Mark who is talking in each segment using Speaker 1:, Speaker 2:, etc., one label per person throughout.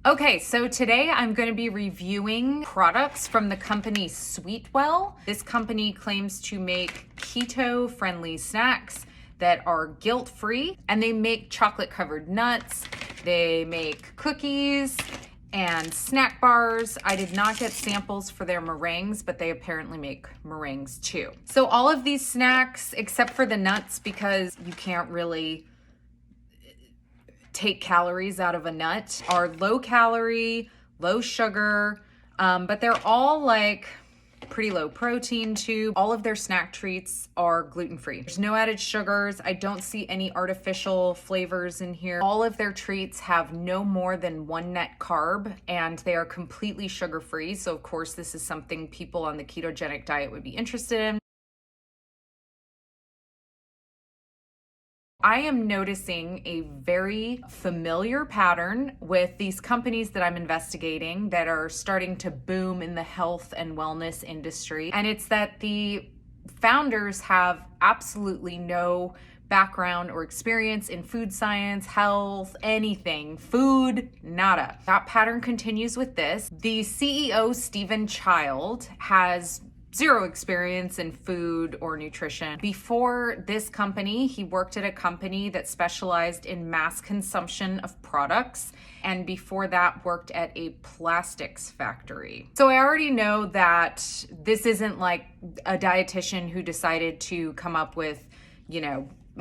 Speaker 1: Okay, so today I'm going to be reviewing products from the company Sweetwell. This company claims to make keto-friendly snacks that are guilt-free, and they make chocolate-covered nuts, they make cookies, and snack bars. I did not get samples for their meringues, but they apparently make meringues too. So all of these snacks, except for the nuts, because you can't really take calories out of a nut, are low calorie, low sugar, but they're all like pretty low protein too. All of their snack treats are gluten-free. There's no added sugars. I don't see any artificial flavors in here. All of their treats have no more than 1 net carb, and they are completely sugar-free. So of course, this is something people on the ketogenic diet would be interested in. I am noticing a very familiar pattern with these companies that I'm investigating that are starting to boom in the health and wellness industry. And it's that the founders have absolutely no background or experience in food science, health, anything, food, nada. That pattern continues with this. The CEO, Stephen Child, has zero experience in food or nutrition. Before this company, he worked at a company that specialized in mass consumption of products, and before that worked at a plastics factory. So I already know that this isn't like a dietitian who decided to come up with,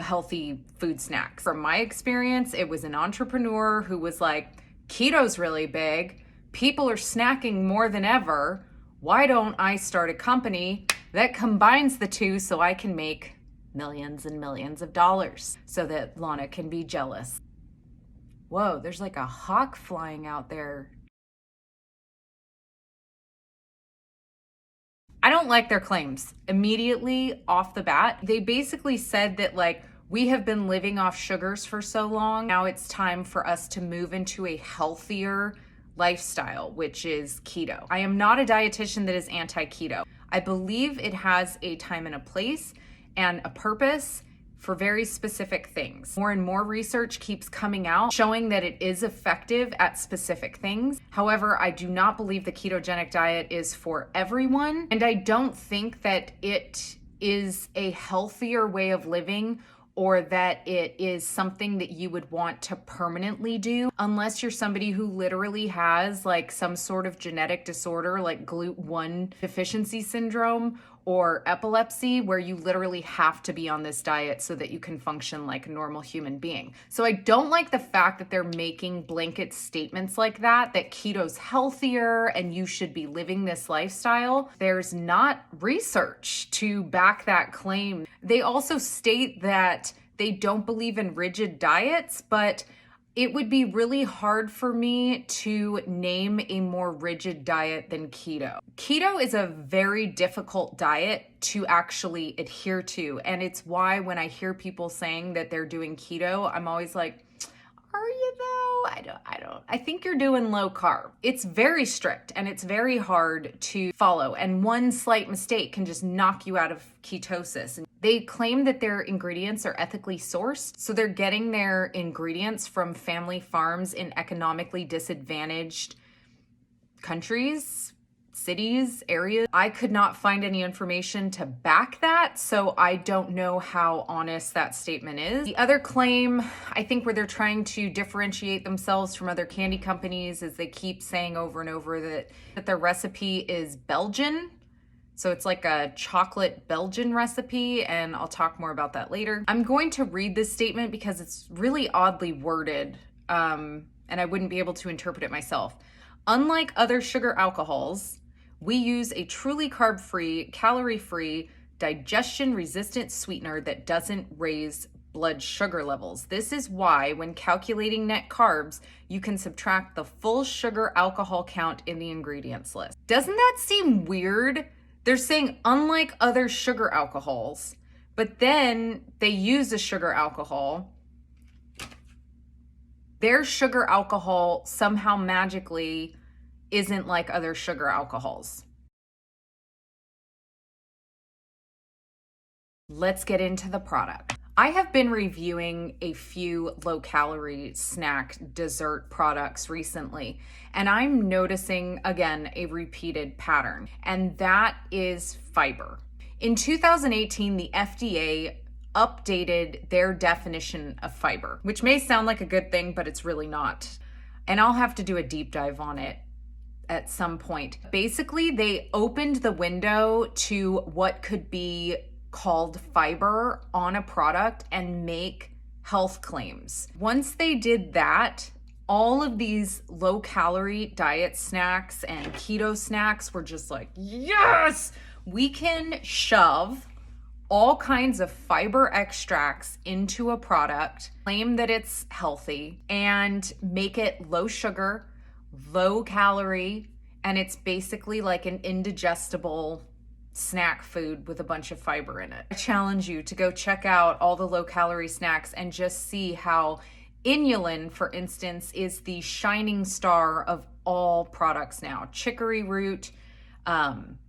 Speaker 1: healthy food snacks. From my experience, it was an entrepreneur who was like, keto's really big, people are snacking more than ever. Why don't I start a company that combines the two so I can make millions and millions of dollars so that Lana can be jealous? Whoa, there's like a hawk flying out there. I don't like their claims. Immediately off the bat, they basically said that we have been living off sugars for so long. Now it's time for us to move into a healthier lifestyle, which is keto. I am not a dietitian that is anti-keto. I believe it has a time and a place and a purpose for very specific things. More and more research keeps coming out showing that it is effective at specific things. However, I do not believe the ketogenic diet is for everyone, and I don't think that it is a healthier way of living or that it is something that you would want to permanently do unless you're somebody who literally has some sort of genetic disorder like GLUT1 deficiency syndrome or epilepsy, where you literally have to be on this diet so that you can function like a normal human being. So I don't like the fact that they're making blanket statements like that keto's healthier and you should be living this lifestyle. There's not research to back that claim. They also state that they don't believe in rigid diets, but it would be really hard for me to name a more rigid diet than keto. Keto is a very difficult diet to actually adhere to. And it's why when I hear people saying that they're doing keto, I'm always like, are you though? I think you're doing low carb. It's very strict and it's very hard to follow. And one slight mistake can just knock you out of ketosis. And they claim that their ingredients are ethically sourced. So they're getting their ingredients from family farms in economically disadvantaged countries, cities, areas. I could not find any information to back that, so I don't know how honest that statement is. The other claim, I think where they're trying to differentiate themselves from other candy companies, is they keep saying over and over that their recipe is Belgian. So it's like a chocolate Belgian recipe, and I'll talk more about that later. I'm going to read this statement because it's really oddly worded, and I wouldn't be able to interpret it myself. Unlike other sugar alcohols, we use a truly carb-free, calorie-free, digestion-resistant sweetener that doesn't raise blood sugar levels. This is why, when calculating net carbs, you can subtract the full sugar alcohol count in the ingredients list. Doesn't that seem weird? They're saying unlike other sugar alcohols, but then they use a sugar alcohol. Their sugar alcohol somehow magically isn't like other sugar alcohols. Let's get into the product. I have been reviewing a few low-calorie snack dessert products recently, and I'm noticing, again, a repeated pattern, and that is fiber. In 2018, the FDA updated their definition of fiber, which may sound like a good thing, but it's really not. And I'll have to do a deep dive on it at some point. Basically, they opened the window to what could be called fiber on a product and make health claims. Once they did that, all of these low-calorie diet snacks and keto snacks were just like, yes, we can shove all kinds of fiber extracts into a product, claim that it's healthy, and make it low sugar, low calorie, and it's basically like an indigestible snack food with a bunch of fiber in it. I challenge you to go check out all the low calorie snacks and just see how inulin, for instance, is the shining star of all products now. Chicory root,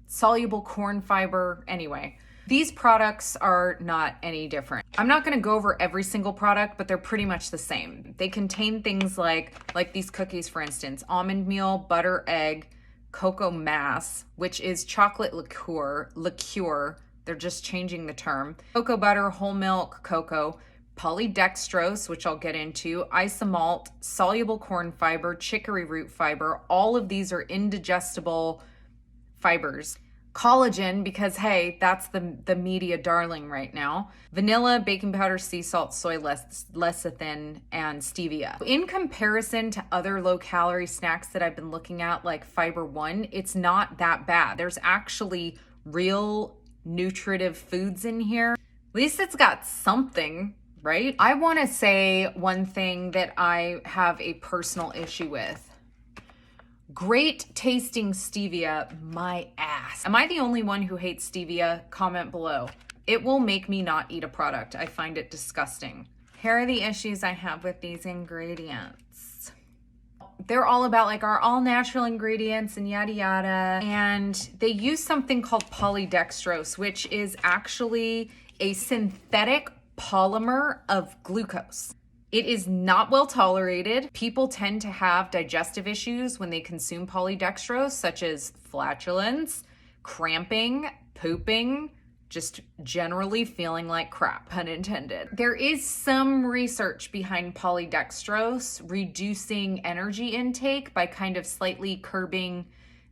Speaker 1: soluble corn fiber, anyway. These products are not any different. I'm not gonna go over every single product, but they're pretty much the same. They contain things like these cookies, for instance, almond meal, butter, egg, cocoa mass, which is chocolate liqueur. They're just changing the term. Cocoa butter, whole milk, cocoa, polydextrose, which I'll get into, isomalt, soluble corn fiber, chicory root fiber. All of these are indigestible fibers. Collagen, because hey, that's the media darling right now. Vanilla, baking powder, sea salt, soy lecithin, and stevia. In comparison to other low-calorie snacks that I've been looking at, like Fiber One, it's not that bad. There's actually real nutritive foods in here. At least it's got something, right? I want to say one thing that I have a personal issue with. Great tasting stevia, my ass. Am I the only one who hates stevia? Comment below. It will make me not eat a product. I find it disgusting. Here are the issues I have with these ingredients. They're all about like our all natural ingredients and yada yada. And they use something called polydextrose, which is actually a synthetic polymer of glucose. It is not well tolerated. People tend to have digestive issues when they consume polydextrose, such as flatulence, cramping, pooping, just generally feeling like crap, pun intended. There is some research behind polydextrose reducing energy intake by kind of slightly curbing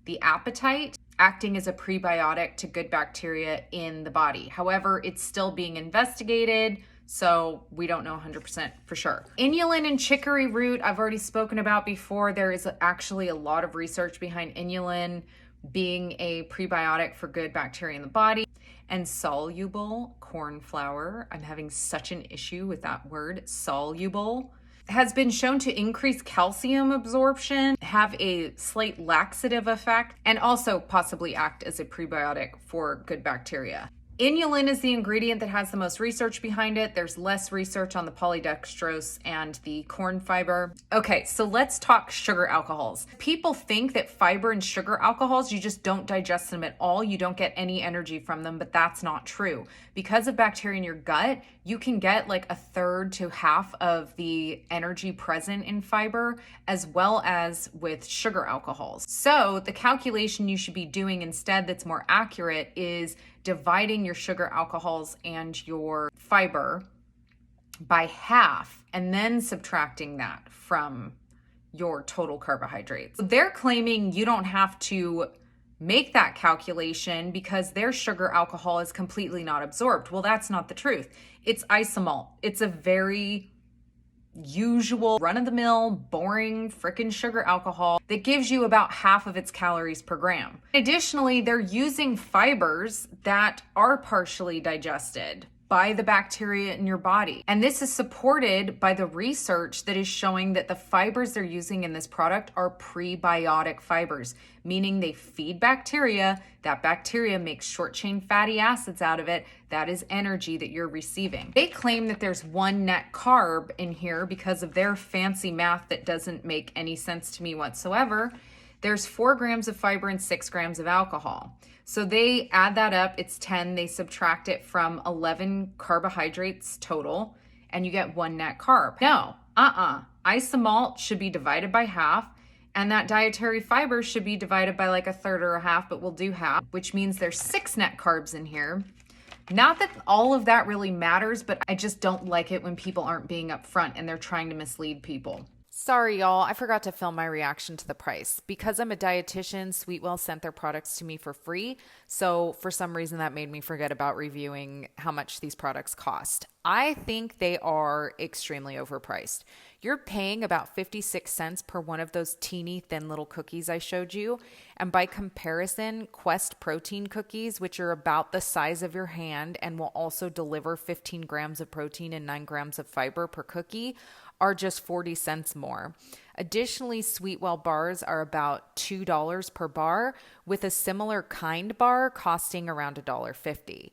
Speaker 1: the appetite, acting as a prebiotic to good bacteria in the body. However, it's still being investigated, so we don't know 100% for sure. Inulin and chicory root, I've already spoken about before. There is actually a lot of research behind inulin being a prebiotic for good bacteria in the body. And soluble corn flour, I'm having such an issue with that word, soluble, has been shown to increase calcium absorption, have a slight laxative effect, and also possibly act as a prebiotic for good bacteria. Inulin is the ingredient that has the most research behind it. There's less research on the polydextrose and the corn fiber. Okay, so let's talk sugar alcohols. People think that fiber and sugar alcohols, you just don't digest them at all. You don't get any energy from them, but that's not true. Because of bacteria in your gut, you can get like a third to half of the energy present in fiber, as well as with sugar alcohols. So the calculation you should be doing instead that's more accurate is dividing your sugar alcohols and your fiber by half and then subtracting that from your total carbohydrates. They're claiming you don't have to make that calculation because their sugar alcohol is completely not absorbed. Well, that's not the truth. It's isomalt. It's a very usual run-of-the-mill boring frickin' sugar alcohol that gives you about half of its calories per gram. Additionally, they're using fibers that are partially digested by the bacteria in your body. And this is supported by the research that is showing that the fibers they're using in this product are prebiotic fibers, meaning they feed bacteria. That bacteria makes short chain fatty acids out of it. That is energy that you're receiving. They claim that there's one net carb in here because of their fancy math that doesn't make any sense to me whatsoever. There's 4 grams of fiber and 6 grams of alcohol. So they add that up, it's 10. They subtract it from 11 carbohydrates total, and you get 1 net carb. No, isomalt should be divided by half, and that dietary fiber should be divided by like a third or a half, but we'll do half, which means there's 6 net carbs in here. Not that all of that really matters, but I just don't like it when people aren't being upfront and they're trying to mislead people.
Speaker 2: Sorry, y'all, I forgot to film my reaction to the price. Because I'm a dietitian, Sweetwell sent their products to me for free. So for some reason that made me forget about reviewing how much these products cost. I think they are extremely overpriced. You're paying about 56 cents per one of those teeny thin little cookies I showed you. And by comparison, Quest protein cookies, which are about the size of your hand and will also deliver 15 grams of protein and 9 grams of fiber per cookie, are just 40 cents more. Additionally, Sweetwell bars are about $2 per bar, with a similar kind bar costing around $1.50.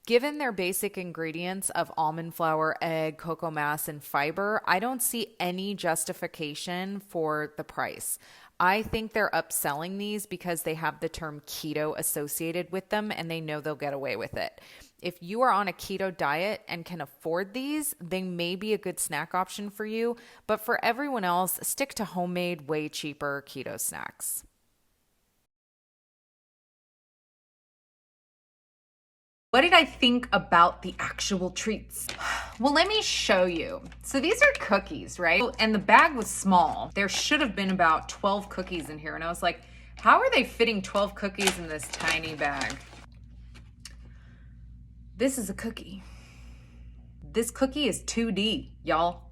Speaker 2: Given their basic ingredients of almond flour, egg, cocoa mass, and fiber, I don't see any justification for the price. I think they're upselling these because they have the term keto associated with them and they know they'll get away with it. If you are on a keto diet and can afford these, they may be a good snack option for you. But for everyone else, stick to homemade, way cheaper keto snacks.
Speaker 1: What did I think about the actual treats? Well, let me show you. So these are cookies, right? And the bag was small. There should have been about 12 cookies in here. And I was like, how are they fitting 12 cookies in this tiny bag? This is a cookie. This cookie is 2D, y'all.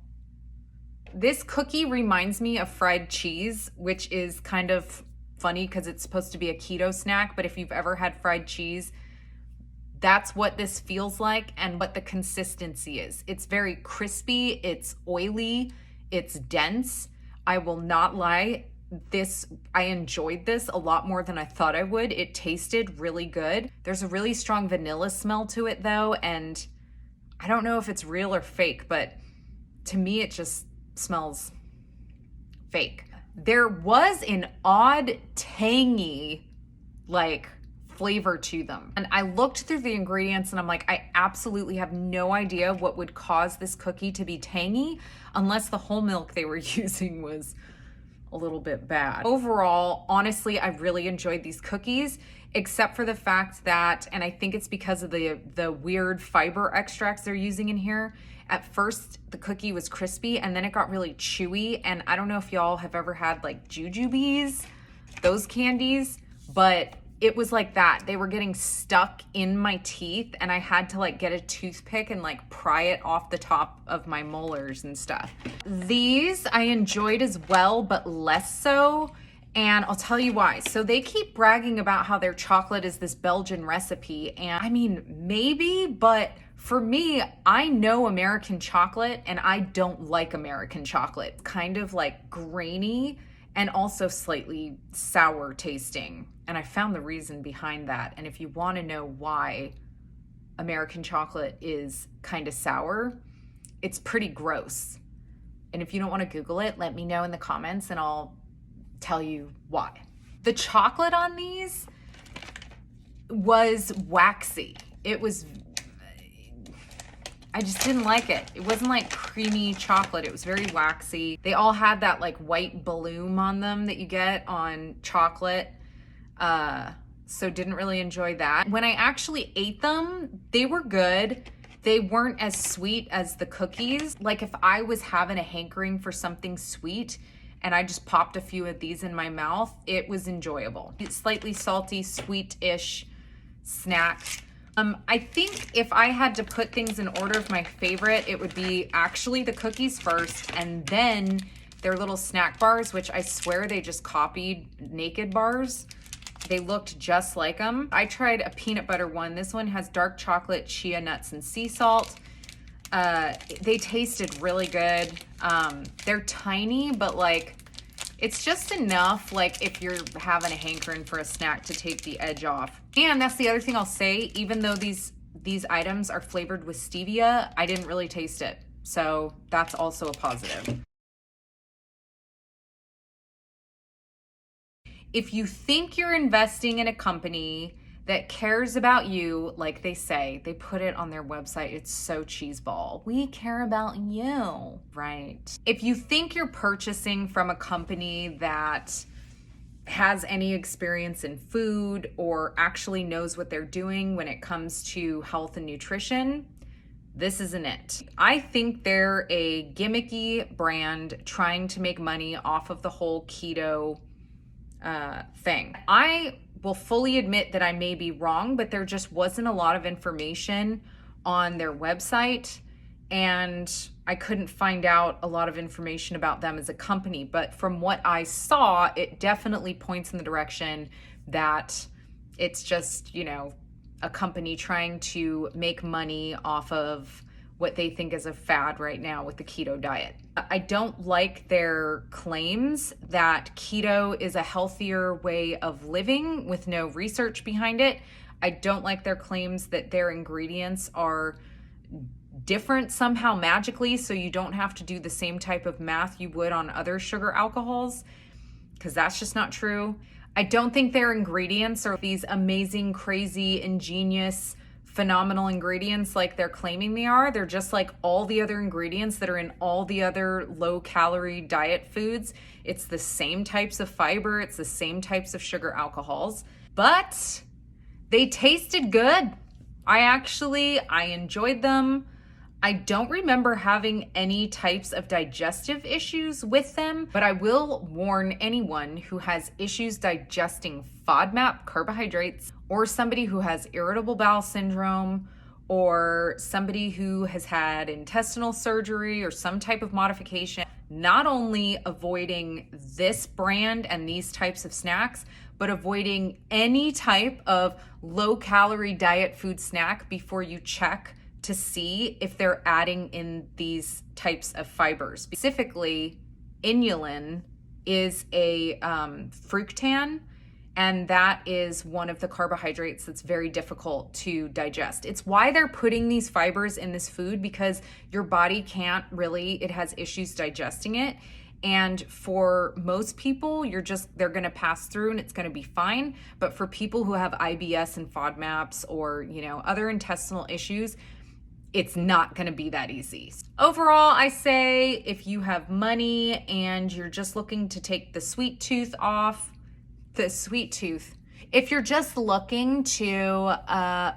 Speaker 1: This cookie reminds me of fried cheese, which is kind of funny because it's supposed to be a keto snack. But if you've ever had fried cheese, that's what this feels like and what the consistency is. It's very crispy, it's oily, it's dense. I will not lie. I enjoyed this a lot more than I thought I would. It tasted really good. There's a really strong vanilla smell to it though, and I don't know if it's real or fake, but to me it just smells fake. There was an odd, tangy, flavor to them. And I looked through the ingredients and I'm like, I absolutely have no idea what would cause this cookie to be tangy unless the whole milk they were using was a little bit bad. Overall, honestly, I really enjoyed these cookies, except for the fact that, and I think it's because of the weird fiber extracts they're using in here. At first, the cookie was crispy and then it got really chewy. And I don't know if y'all have ever had jujubes, those candies, but it was like that. They were getting stuck in my teeth and I had to get a toothpick and pry it off the top of my molars and stuff. These I enjoyed as well, but less so. And I'll tell you why. So they keep bragging about how their chocolate is this Belgian recipe. And I mean, maybe, but for me, I know American chocolate and I don't like American chocolate. Kind of grainy and also slightly sour tasting. And I found the reason behind that. And if you want to know why American chocolate is kind of sour, it's pretty gross. And if you don't want to Google it, let me know in the comments and I'll tell you why. The chocolate on these was waxy. I just didn't like it. It wasn't creamy chocolate. It was very waxy. They all had that white bloom on them that you get on chocolate. So didn't really enjoy that. When I actually ate them, they were good. They weren't as sweet as the cookies. If I was having a hankering for something sweet and I just popped a few of these in my mouth, it was enjoyable. It's slightly salty, sweet-ish snack. I think if I had to put things in order of my favorite, it would be actually the cookies first and then their little snack bars, which I swear they just copied Naked bars. They looked just like them. I tried a peanut butter one. This one has dark chocolate, chia nuts, and sea salt. They tasted really good. They're tiny, but it's just enough if you're having a hankering for a snack to take the edge off. And that's the other thing I'll say, even though these items are flavored with stevia, I didn't really taste it. So that's also a positive. If you think you're investing in a company that cares about you, like they say, they put it on their website, it's so cheeseball. We care about you, right? If you think you're purchasing from a company that has any experience in food or actually knows what they're doing when it comes to health and nutrition, this isn't it. I think they're a gimmicky brand trying to make money off of the whole keto thing. I will fully admit that I may be wrong, but there just wasn't a lot of information on their website, and I couldn't find out a lot of information about them as a company. But from what I saw, it definitely points in the direction that it's just, a company trying to make money off of what they think is a fad right now with the keto diet. I don't like their claims that keto is a healthier way of living with no research behind it. I don't like their claims that their ingredients are different somehow magically, so you don't have to do the same type of math you would on other sugar alcohols, because that's just not true. I don't think their ingredients are these amazing, crazy, ingenious, phenomenal ingredients like they're claiming they are. They're just like all the other ingredients that are in all the other low-calorie diet foods. It's the same types of fiber. It's the same types of sugar alcohols. But they tasted good. I enjoyed them. I don't remember having any types of digestive issues with them, but I will warn anyone who has issues digesting FODMAP carbohydrates, or somebody who has irritable bowel syndrome, or somebody who has had intestinal surgery or some type of modification, not only avoiding this brand and these types of snacks, but avoiding any type of low-calorie diet food snack before you check to see if they're adding in these types of fibers. Specifically, inulin is a fructan, and that is one of the carbohydrates that's very difficult to digest. It's why they're putting these fibers in this food, because your body can't really, it has issues digesting it. And for most people, they're going to pass through and it's going to be fine. But for people who have IBS and FODMAPs or, other intestinal issues, it's not going to be that easy. Overall, I say if you have money and you're just looking to take the sweet tooth off, if you're just looking to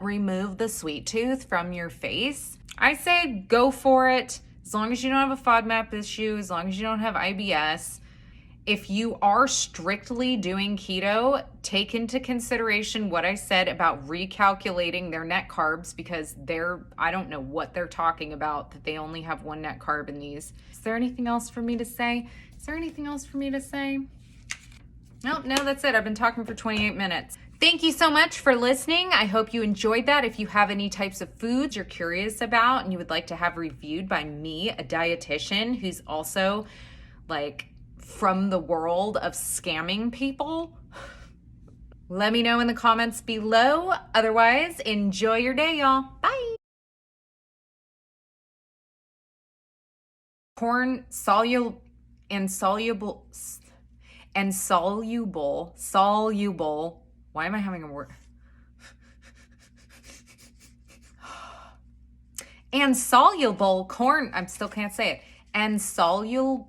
Speaker 1: remove the sweet tooth from your face, I say go for it. As long as you don't have a FODMAP issue, as long as you don't have IBS. If you are strictly doing keto, take into consideration what I said about recalculating their net carbs, because I don't know what they're talking about, that they only have one net carb in these. Is there anything else for me to say? No, that's it. I've been talking for 28 minutes. Thank you so much for listening. I hope you enjoyed that. If you have any types of foods you're curious about and you would like to have reviewed by me, a dietitian who's also from the world of scamming people, let me know in the comments below. Otherwise, enjoy your day, y'all. Bye. Corn soluble. Why am I having a word? And soluble corn, I still can't say it. And soluble